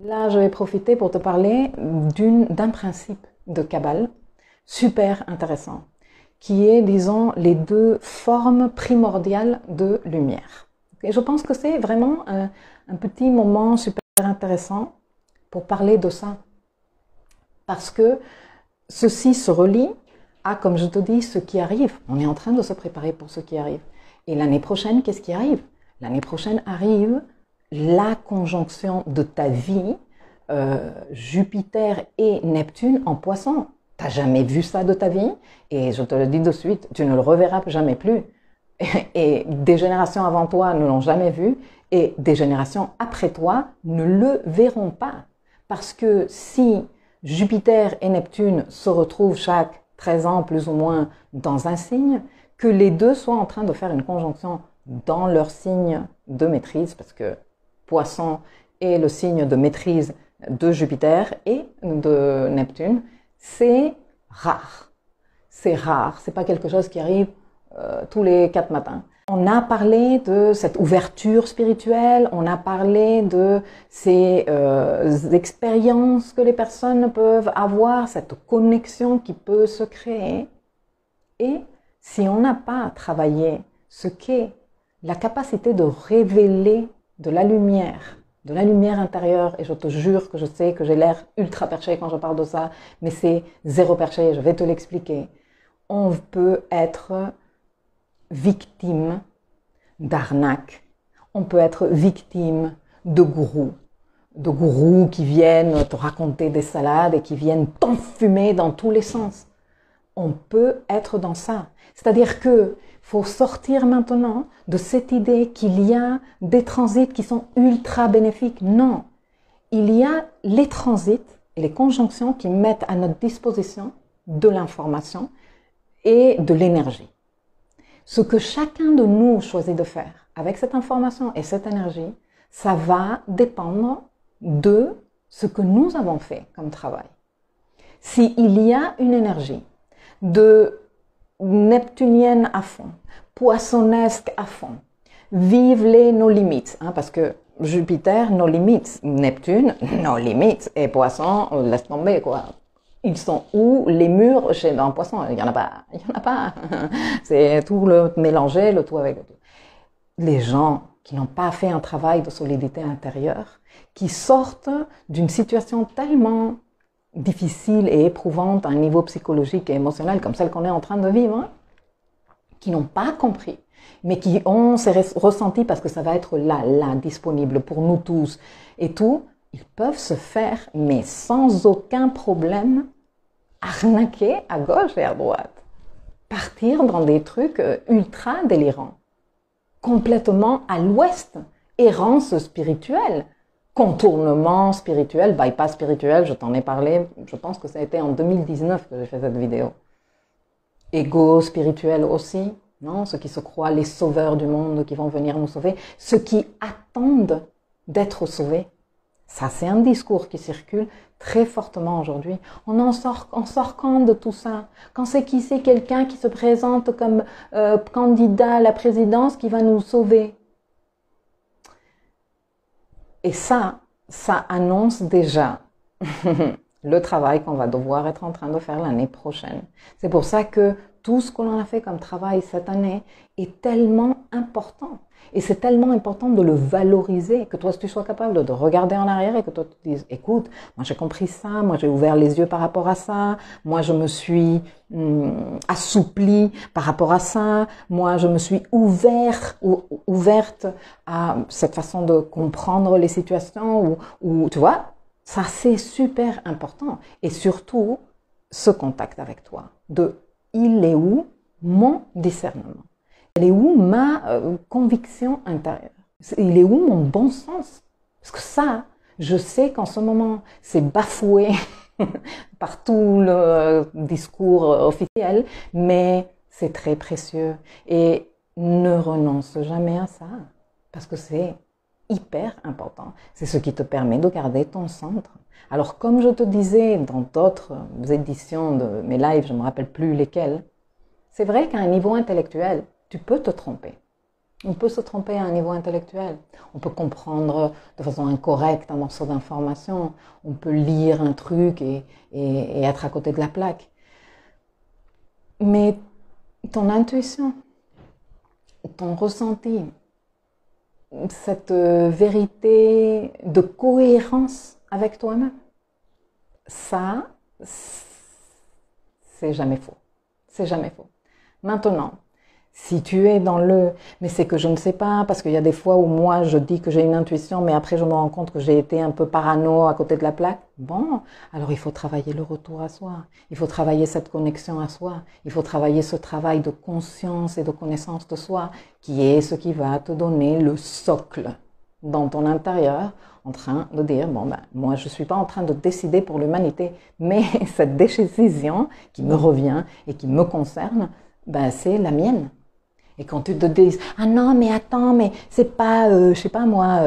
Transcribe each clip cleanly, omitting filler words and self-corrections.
Là, je vais profiter pour te parler d'un principe de Kabbale super intéressant, qui est, disons, les deux formes primordiales de lumière. Et je pense que c'est vraiment un petit moment super intéressant pour parler de ça, parce que ceci se relie à, comme je te dis, ce qui arrive. On est en train de se préparer pour ce qui arrive. Et l'année prochaine, qu'est-ce qui arrive? L'année prochaine arrive la conjonction de ta vie, Jupiter et Neptune en Poisson. T'as jamais vu ça de ta vie, et je te le dis de suite, tu ne le reverras jamais plus. Et des générations avant toi ne l'ont jamais vu, et des générations après toi ne le verront pas. Parce que si Jupiter et Neptune se retrouvent chaque 13 ans plus ou moins dans un signe, que les deux soient en train de faire une conjonction dans leur signe de maîtrise, parce que Poisson est le signe de maîtrise de Jupiter et de Neptune, c'est rare. C'est rare, c'est pas quelque chose qui arrive tous les 4 matins. On a parlé de cette ouverture spirituelle, on a parlé de ces expériences que les personnes peuvent avoir, cette connexion qui peut se créer. Et si on n'a pas travaillé ce qu'est la capacité de révéler de la lumière intérieure, et je te jure que je sais que j'ai l'air ultra perché quand je parle de ça, mais c'est zéro perché, je vais te l'expliquer. On peut être victime d'arnaques, on peut être victime de gourous qui viennent te raconter des salades et qui viennent t'enfumer dans tous les sens. On peut être dans ça. C'est-à-dire que faut sortir maintenant de cette idée qu'il y a des transits qui sont ultra bénéfiques. Non, il y a les transits et les conjonctions qui mettent à notre disposition de l'information et de l'énergie. Ce que chacun de nous choisit de faire avec cette information et cette énergie, ça va dépendre de ce que nous avons fait comme travail. S'il y a une énergie de neptunienne à fond, poissonnesque à fond, vive les nos limites, hein, parce que Jupiter, nos limites, Neptune, nos limites, et Poisson, laisse tomber, quoi. Ils sont où les murs chez un poisson? Il y en a pas. C'est tout le mélangé, le tout avec le tout. Les gens qui n'ont pas fait un travail de solidité intérieure, qui sortent d'une situation tellement difficile et éprouvante à un niveau psychologique et émotionnel comme celle qu'on est en train de vivre, hein, qui n'ont pas compris, mais qui ont ces ressentis parce que ça va être là, disponible pour nous tous et tout, ils peuvent se faire, mais sans aucun problème, arnaquer à gauche et à droite, partir dans des trucs ultra délirants, complètement à l'ouest, errance spirituelle, contournement spirituel, bypass spirituel, je t'en ai parlé, je pense que ça a été en 2019 que j'ai fait cette vidéo. Ego spirituel aussi, non? Ceux qui se croient les sauveurs du monde, qui vont venir nous sauver, ceux qui attendent d'être sauvés. Ça, c'est un discours qui circule très fortement aujourd'hui. On sort quand de tout ça? Quand c'est quelqu'un qui se présente comme candidat à la présidence qui va nous sauver? Et ça annonce déjà le travail qu'on va devoir être en train de faire l'année prochaine. C'est pour ça que tout ce que l'on a fait comme travail cette année est tellement important. Et c'est tellement important de le valoriser, que toi, tu sois capable de regarder en arrière et que toi, tu te dises, écoute, moi j'ai compris ça, moi j'ai ouvert les yeux par rapport à ça, moi je me suis assouplie par rapport à ça, moi je me suis ouverte à cette façon de comprendre les situations, ou tu vois, ça c'est super important. Et surtout, ce contact avec toi, il est où mon discernement? Il est où ma conviction intérieure? Il est où mon bon sens? Parce que ça, je sais qu'en ce moment, c'est bafoué par tout le discours officiel, mais c'est très précieux. Et ne renonce jamais à ça, parce que c'est hyper important. C'est ce qui te permet de garder ton centre. Alors, comme je te disais dans d'autres éditions de mes lives, je ne me rappelle plus lesquelles, c'est vrai qu'à un niveau intellectuel, tu peux te tromper. On peut se tromper à un niveau intellectuel. On peut comprendre de façon incorrecte un morceau d'information. On peut lire un truc et être à côté de la plaque. Mais ton intuition, ton ressenti, cette vérité de cohérence avec toi-même, ça, c'est jamais faux. C'est jamais faux. Maintenant, si tu es dans mais c'est que je ne sais pas, parce qu'il y a des fois où moi je dis que j'ai une intuition, mais après je me rends compte que j'ai été un peu parano à côté de la plaque. Bon, alors il faut travailler le retour à soi. Il faut travailler cette connexion à soi. Il faut travailler ce travail de conscience et de connaissance de soi, qui est ce qui va te donner le socle dans ton intérieur, en train de dire, bon ben, moi je suis pas en train de décider pour l'humanité, mais cette décision qui me revient et qui me concerne, ben c'est la mienne. Et quand tu te dis, ah non, mais attends, mais c'est pas, je sais pas moi,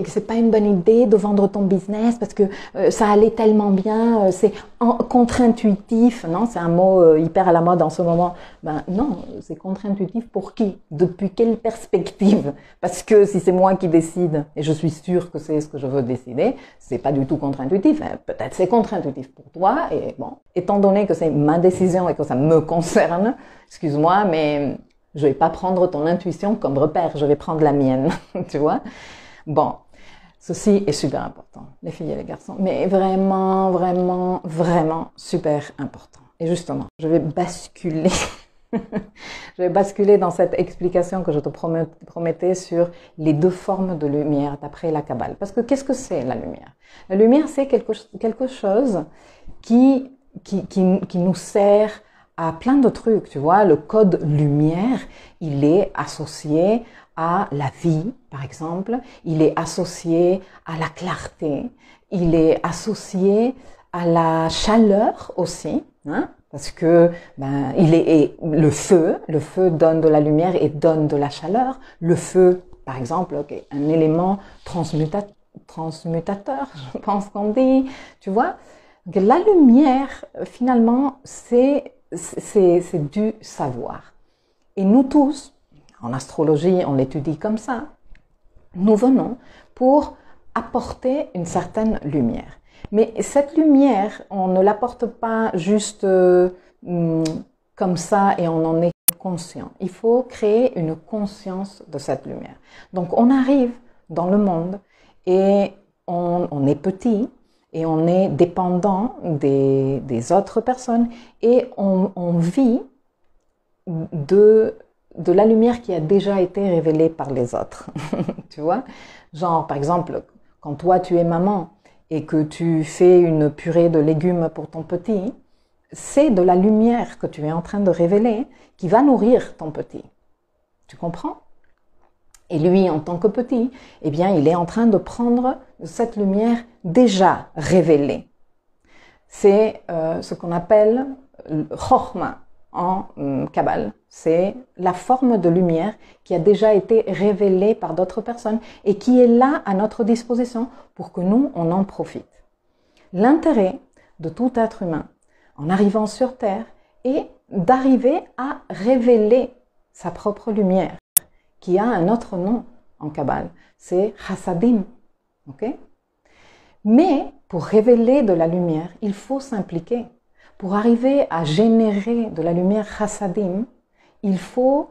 c'est pas une bonne idée de vendre ton business parce que ça allait tellement bien, c'est contre-intuitif, non, c'est un mot hyper à la mode en ce moment. Ben non, c'est contre-intuitif pour qui? Depuis quelle perspective? Parce que si c'est moi qui décide, et je suis sûre que c'est ce que je veux décider, c'est pas du tout contre-intuitif. Hein. Peut-être c'est contre-intuitif pour toi, et bon, étant donné que c'est ma décision et que ça me concerne, excuse-moi, mais je vais pas prendre ton intuition comme repère, je vais prendre la mienne, tu vois. Bon, ceci est super important, les filles et les garçons, mais vraiment, vraiment, vraiment super important. Et justement, je vais basculer, je vais basculer dans cette explication que je te promettais sur les deux formes de lumière d'après la Kabbale. Parce que qu'est-ce que c'est la lumière? La lumière, c'est quelque chose qui nous sert à plein de trucs, tu vois. Le code lumière, il est associé à la vie, par exemple. Il est associé à la clarté. Il est associé à la chaleur aussi, hein, parce que ben, le feu donne de la lumière et donne de la chaleur. Le feu, par exemple, okay, un élément transmutateur, je pense qu'on dit, tu vois. Donc, la lumière, finalement, c'est du savoir. Et nous tous, en astrologie, on l'étudie comme ça, nous venons pour apporter une certaine lumière. Mais cette lumière, on ne l'apporte pas juste comme ça et on en est conscient. Il faut créer une conscience de cette lumière. Donc on arrive dans le monde et on est petit, et on est dépendant des autres personnes et on vit de la lumière qui a déjà été révélée par les autres. Tu vois? Genre, par exemple, quand toi tu es maman et que tu fais une purée de légumes pour ton petit, c'est de la lumière que tu es en train de révéler qui va nourrir ton petit. Tu comprends? Et lui, en tant que petit, eh bien, il est en train de prendre cette lumière déjà révélée. C'est ce qu'on appelle Chokhmah en Kabbale. C'est la forme de lumière qui a déjà été révélée par d'autres personnes et qui est là à notre disposition pour que nous, on en profite. L'intérêt de tout être humain, en arrivant sur Terre, est d'arriver à révéler sa propre lumière, qui a un autre nom en Kabbale, c'est Chassadim. Okay? Mais pour révéler de la lumière, il faut s'impliquer. Pour arriver à générer de la lumière Chassadim, il faut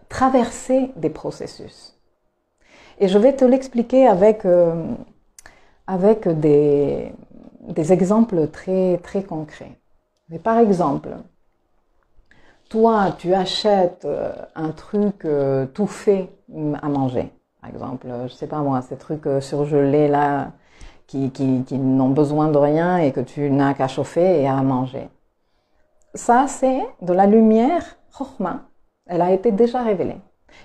traverser des processus. Et je vais te l'expliquer avec des exemples très, très concrets. Mais par exemple, toi, tu achètes un truc tout fait à manger. Par exemple, je sais pas moi, ces trucs surgelés là, qui n'ont besoin de rien et que tu n'as qu'à chauffer et à manger. Ça, c'est de la lumière Chokhmah. Elle a été déjà révélée.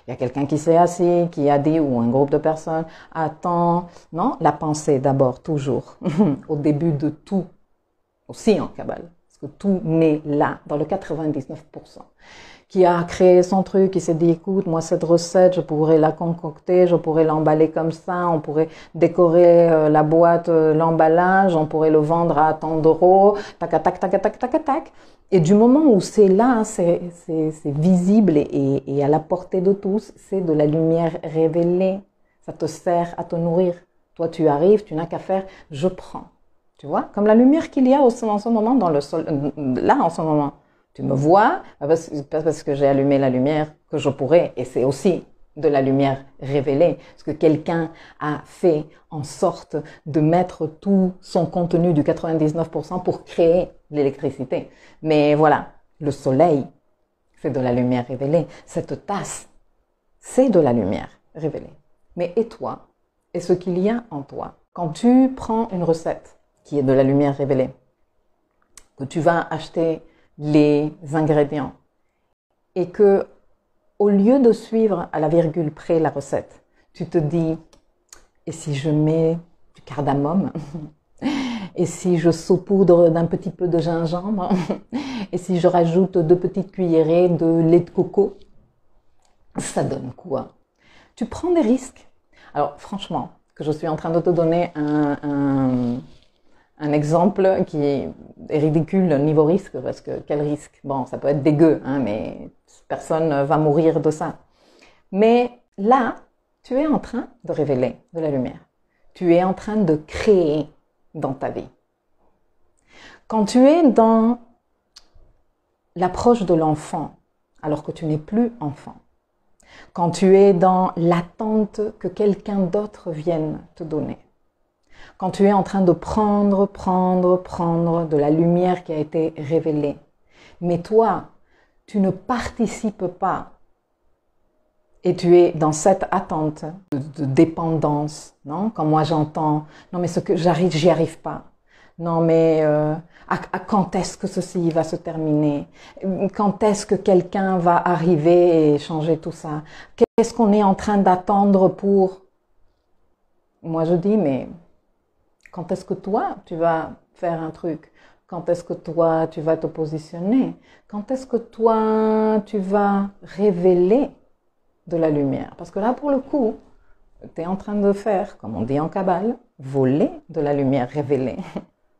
Il y a quelqu'un qui s'est assis, qui a dit, ou un groupe de personnes, attends, non, la pensée d'abord, toujours, au début de tout, aussi en Kabbale. Que tout naît là, dans le 99%, qui a créé son truc, qui s'est dit, écoute, moi, cette recette, je pourrais la concocter, je pourrais l'emballer comme ça, on pourrait décorer la boîte, l'emballage, on pourrait le vendre à tant d'euros, tac, tac, tac, tac, tac, tac. Et du moment où c'est là, c'est visible et à la portée de tous, c'est de la lumière révélée. Ça te sert à te nourrir. Toi, tu arrives, tu n'as qu'à faire, je prends. Tu vois, comme la lumière qu'il y a en ce moment dans le sol, là en ce moment. Tu me vois, pas parce que j'ai allumé la lumière que je pourrais, et c'est aussi de la lumière révélée, parce que quelqu'un a fait en sorte de mettre tout son contenu du 99% pour créer l'électricité. Mais voilà, le soleil, c'est de la lumière révélée. Cette tasse, c'est de la lumière révélée. Mais et toi? Et ce qu'il y a en toi? Quand tu prends une recette qui est de la lumière révélée, que tu vas acheter les ingrédients et que, au lieu de suivre à la virgule près la recette, tu te dis, et si je mets du cardamome, et si je saupoudre d'un petit peu de gingembre, et si je rajoute 2 petites cuillerées de lait de coco, ça donne quoi? Tu prends des risques. Alors franchement, que je suis en train de te donner un exemple qui est ridicule niveau risque, parce que quel risque? Bon, ça peut être dégueu, hein, mais personne va mourir de ça. Mais là, tu es en train de révéler de la lumière. Tu es en train de créer dans ta vie. Quand tu es dans l'approche de l'enfant, alors que tu n'es plus enfant, quand tu es dans l'attente que quelqu'un d'autre vienne te donner, quand tu es en train de prendre de la lumière qui a été révélée, mais toi, tu ne participes pas et tu es dans cette attente de dépendance, non? Quand moi j'entends, non mais ce que j'y arrive pas, non mais à quand est-ce que ceci va se terminer? Quand est-ce que quelqu'un va arriver et changer tout ça? Qu'est-ce qu'on est en train d'attendre pour... Moi je dis, mais quand est-ce que toi tu vas faire un truc? Quand est-ce que toi tu vas te positionner? Quand est-ce que toi tu vas révéler de la lumière? Parce que là pour le coup, tu es en train de faire, comme on dit en Kabbale, voler de la lumière révélée.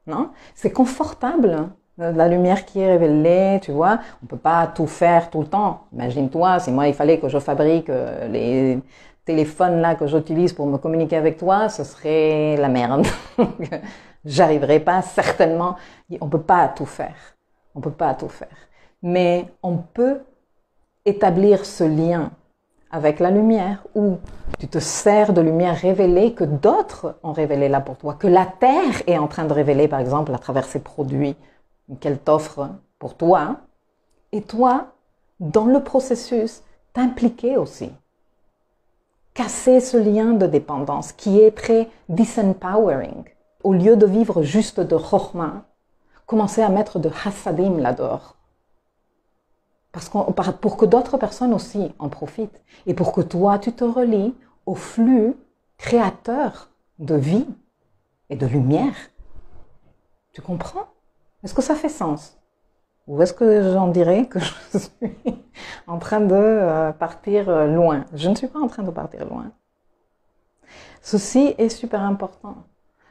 Non? C'est confortable, la lumière qui est révélée, tu vois. On peut pas tout faire tout le temps. Imagine-toi, si moi il fallait que je fabrique les téléphones là que j'utilise pour me communiquer avec toi, ce serait la merde. J'arriverai pas, certainement. On peut pas tout faire. On peut pas tout faire. Mais on peut établir ce lien avec la lumière, où tu te sers de lumière révélée que d'autres ont révélée là pour toi, que la Terre est en train de révéler, par exemple, à travers ses produits qu'elle t'offre pour toi, et toi, dans le processus, t'impliquer aussi. Casser ce lien de dépendance qui est très disempowering. Au lieu de vivre juste de chokhmah, commencer à mettre de hassadim là-dehors. Pour que d'autres personnes aussi en profitent. Et pour que toi, tu te relies au flux créateur de vie et de lumière. Tu comprends? Est-ce que ça fait sens? Ou est-ce que j'en dirais que je suis en train de partir loin? Je ne suis pas en train de partir loin. Ceci est super important.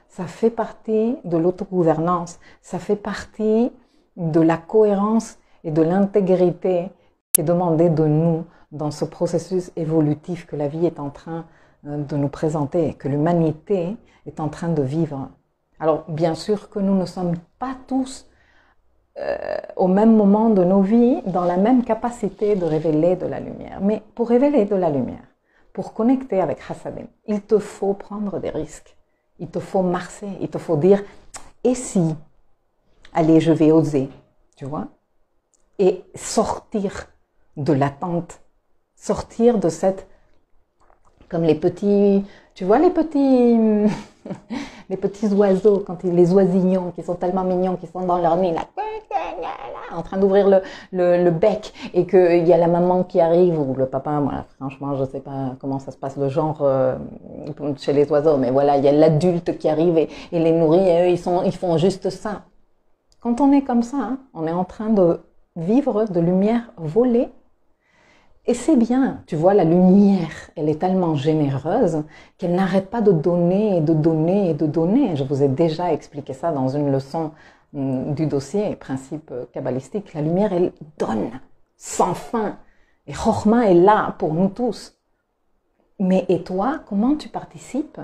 Ça fait partie de l'autogouvernance. Ça fait partie de la cohérence et de l'intégrité qui est demandée de nous dans ce processus évolutif que la vie est en train de nous présenter, que l'humanité est en train de vivre. Alors, bien sûr que nous ne sommes pas tous au même moment de nos vies dans la même capacité de révéler de la lumière. Mais pour révéler de la lumière, pour connecter avec Hassadim, il te faut prendre des risques. Il te faut marcher, il te faut dire « et si ?» Allez, je vais oser, tu vois? Et sortir de l'attente, sortir de cette, comme les petits, tu vois les petits, les petits oiseaux, les oisillons qui sont tellement mignons, qui sont dans leur nid là, en train d'ouvrir le bec, et qu'il y a la maman qui arrive, ou le papa, moi, franchement je sais pas comment ça se passe le genre chez les oiseaux, mais voilà, il y a l'adulte qui arrive et les nourrit, et eux ils font juste ça. Quand on est comme ça, hein, on est en train de vivre de lumière volée Et c'est bien, tu vois, la lumière, elle est tellement généreuse qu'elle n'arrête pas de donner et de donner et de donner. Je vous ai déjà expliqué ça dans une leçon du dossier principe kabbalistique. La lumière, elle donne sans fin. Et Chokhmah est là pour nous tous. Mais et toi, comment tu participes?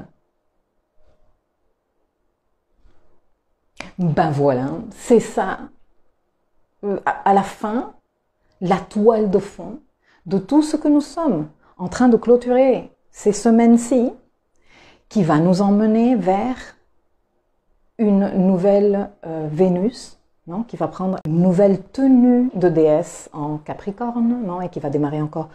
Ben voilà, c'est ça. À la fin, la toile de fond de tout ce que nous sommes en train de clôturer ces semaines-ci, qui va nous emmener vers une nouvelle Vénus, non, qui va prendre une nouvelle tenue de déesse en Capricorne, non, et qui va démarrer encore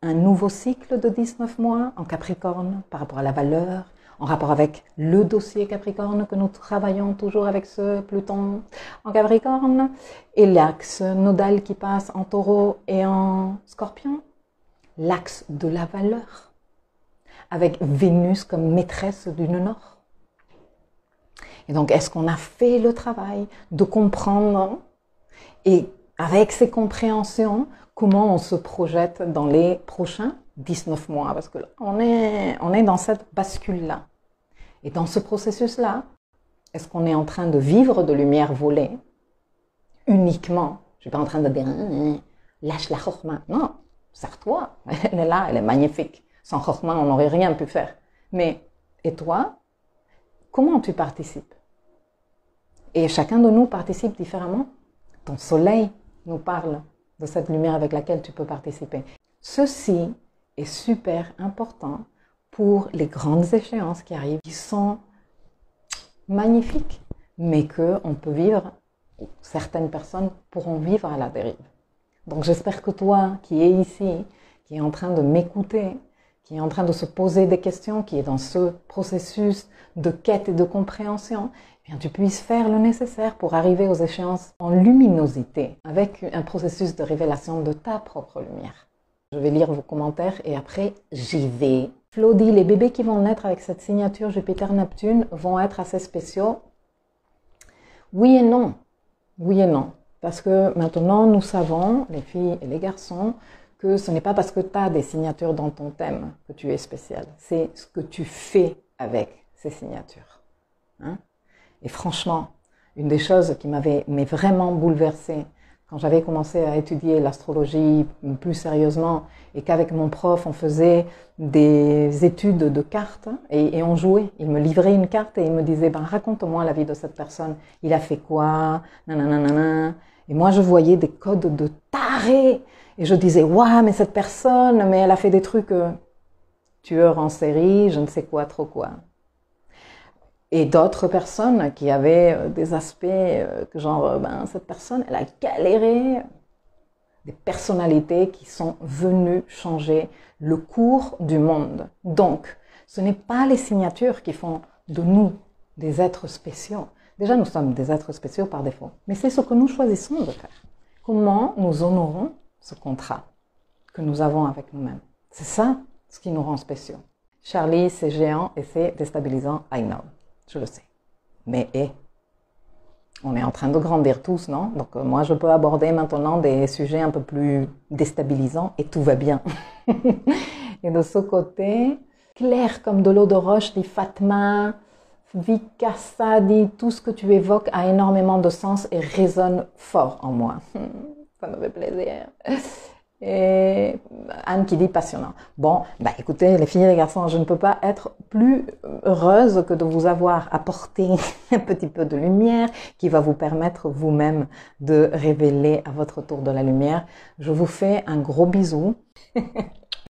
un nouveau cycle de 19 mois en Capricorne par rapport à la valeur, en rapport avec le dossier Capricorne que nous travaillons toujours avec ce Pluton en Capricorne, et l'axe nodal qui passe en Taureau et en Scorpion, l'axe de la valeur, avec Vénus comme maîtresse du Nord. Et donc, est-ce qu'on a fait le travail de comprendre, et avec ces compréhensions, comment on se projette dans les prochains 19 mois? Parce que là, on est dans cette bascule-là. Et dans ce processus-là, est-ce qu'on est en train de vivre de lumière volée uniquement? Je ne suis pas en train de dire lâche la Chokhmah. Non, sers-toi. Elle est là, elle est magnifique. Sans Chokhmah, on n'aurait rien pu faire. Mais, et toi, comment tu participes? Et chacun de nous participe différemment. Ton soleil nous parle de cette lumière avec laquelle tu peux participer. Ceci est super important pour les grandes échéances qui arrivent, qui sont magnifiques, mais qu'on peut vivre, certaines personnes pourront vivre à la dérive. Donc j'espère que toi qui es ici, qui est en train de m'écouter, qui est en train de se poser des questions, qui est dans ce processus de quête et de compréhension, eh bien, tu puisses faire le nécessaire pour arriver aux échéances en luminosité, avec un processus de révélation de ta propre lumière. Je vais lire vos commentaires et après, j'y vais. Flo dit, les bébés qui vont naître avec cette signature Jupiter-Neptune vont être assez spéciaux. Oui et non. Oui et non. Parce que maintenant, nous savons, les filles et les garçons, que ce n'est pas parce que tu as des signatures dans ton thème que tu es spécial. C'est ce que tu fais avec ces signatures. Hein? Et franchement, une des choses qui m'avait vraiment bouleversée quand j'avais commencé à étudier l'astrologie plus sérieusement et qu'avec mon prof, on faisait des études de cartes et on jouait. Il me livrait une carte et il me disait, raconte-moi la vie de cette personne. Il a fait quoi? Nanana. Et moi, je voyais des codes de taré. Et je disais, waouh, mais cette personne, mais elle a fait des trucs tueurs en série, je ne sais quoi, trop quoi. Et d'autres personnes qui avaient des aspects que genre, cette personne, elle a galéré. Des personnalités qui sont venues changer le cours du monde. Donc, ce n'est pas les signatures qui font de nous des êtres spéciaux. Déjà, nous sommes des êtres spéciaux par défaut. Mais c'est ce que nous choisissons de faire. Comment nous honorons ce contrat que nous avons avec nous-mêmes. C'est ça ce qui nous rend spéciaux. Charlie, c'est géant et c'est déstabilisant, I know. Je le sais. Mais on est en train de grandir tous, non? Donc moi, je peux aborder maintenant des sujets un peu plus déstabilisants et tout va bien. Et de ce côté, clair comme de l'eau de roche, dit Fatma, Vikasa, dit tout ce que tu évoques a énormément de sens et résonne fort en moi. Ça me fait plaisir. Et Anne qui dit passionnant. Bon, écoutez, les filles et les garçons, je ne peux pas être plus heureuse que de vous avoir apporté un petit peu de lumière qui va vous permettre vous-même de révéler à votre tour de la lumière. Je vous fais un gros bisou.